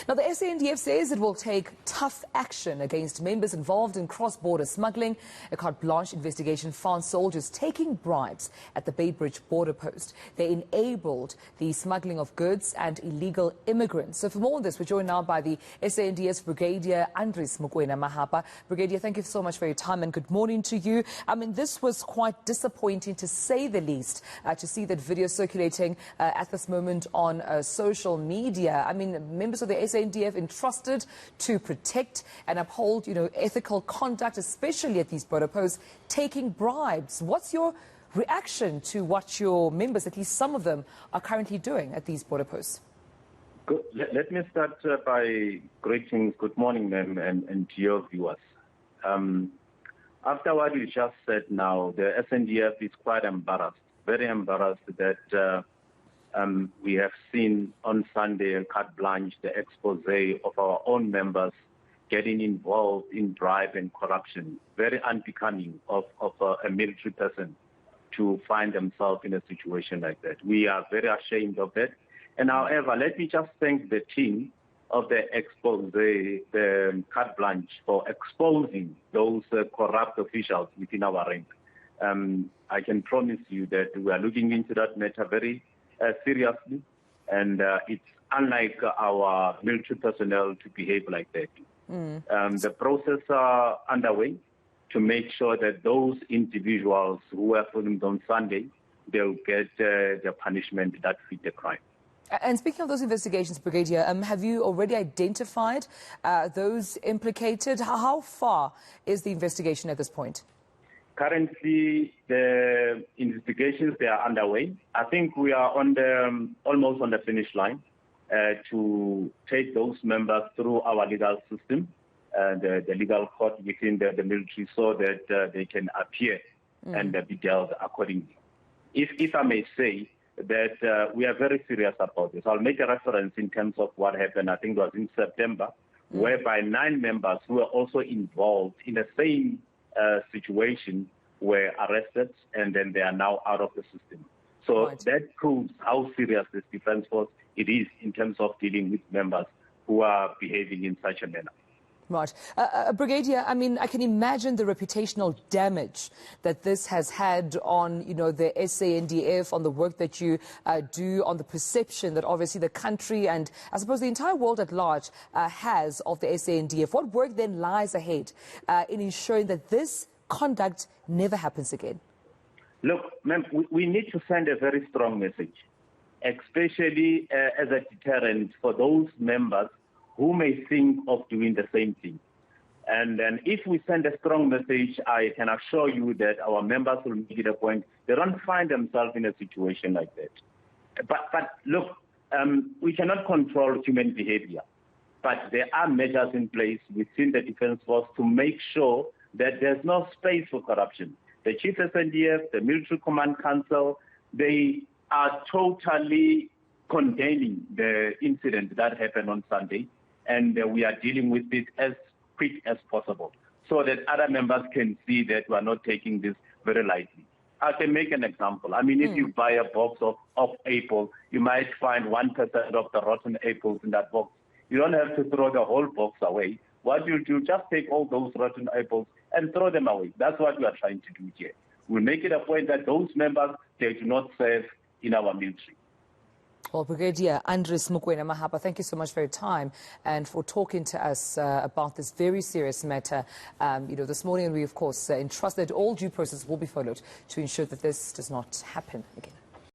Now, the SANDF says it will take tough action against members involved in cross-border smuggling. A carte blanche investigation found soldiers taking bribes at the Bay Bridge border post. They enabled the smuggling of goods and illegal immigrants. So for more on this, we're joined now by the SANDF's Brigadier Andries Mokoena Mahapa. Brigadier, thank you so much for your time and good morning to you. I mean, this was quite disappointing to say the least, to see that video circulating at this moment on social media. I mean, members of the SANDF entrusted to protect and uphold, ethical conduct, especially at these border posts, taking bribes. What's your reaction to what your members, at least some of them, are currently doing at these border posts? Good. Let me start by greetings. Good morning, ma'am, and to your viewers. After what you just said now, the SANDF is quite embarrassed, very embarrassed that we have seen on Sunday a carte blanche, the expose of our own members getting involved in bribe and corruption. Very unbecoming of a military person to find themselves in a situation like that. We are very ashamed of that. And however, let me just thank the team of the expose, the carte blanche, for exposing those corrupt officials within our rank. I can promise you that we are looking into that matter very seriously, and it's unlike our military personnel to behave like that. The process are underway to make sure that those individuals who were filmed on Sunday, they'll get the punishment that fit the crime. And speaking of those investigations, Brigadier, have you already identified those implicated? How far is the investigation at this point? Currently, the investigations, they are underway. I think we are on almost on the finish line to take those members through our legal system, the legal court within the military, so that they can appear and be dealt accordingly. If I may say that we are very serious about this. I'll make a reference in terms of what happened, I think it was in September, whereby 9 members who were also involved in the same situation were arrested, and then they are now out of the system. So that proves how serious this defense force it is in terms of dealing with members who are behaving in such a manner. Right. Brigadier, I mean, I can imagine the reputational damage that this has had on, the SANDF, on the work that you do, on the perception that obviously the country and I suppose the entire world at large has of the SANDF. What work then lies ahead in ensuring that this conduct never happens again? Look, ma'am, we need to send a very strong message, especially as a deterrent for those members who may think of doing the same thing. And then if we send a strong message, I can assure you that our members will make it a point. They don't find themselves in a situation like that. But look, we cannot control human behavior, but there are measures in place within the Defense Force to make sure that there's no space for corruption. The Chief SANDF, the Military Command Council, they are totally condemning the incident that happened on Sunday, and we are dealing with it as quick as possible so that other members can see that we are not taking this very lightly. I can make an example. I mean, if you buy a box of apples, you might find 1% of the rotten apples in that box. You don't have to throw the whole box away. What you do, just take all those rotten apples and throw them away. That's what we are trying to do here. We make it a point that those members, they do not serve in our military. Well, Brigadier Andries Mokoena Mahapa, thank you so much for your time and for talking to us about this very serious matter. This morning we, of course, entrust that all due process will be followed to ensure that this does not happen again.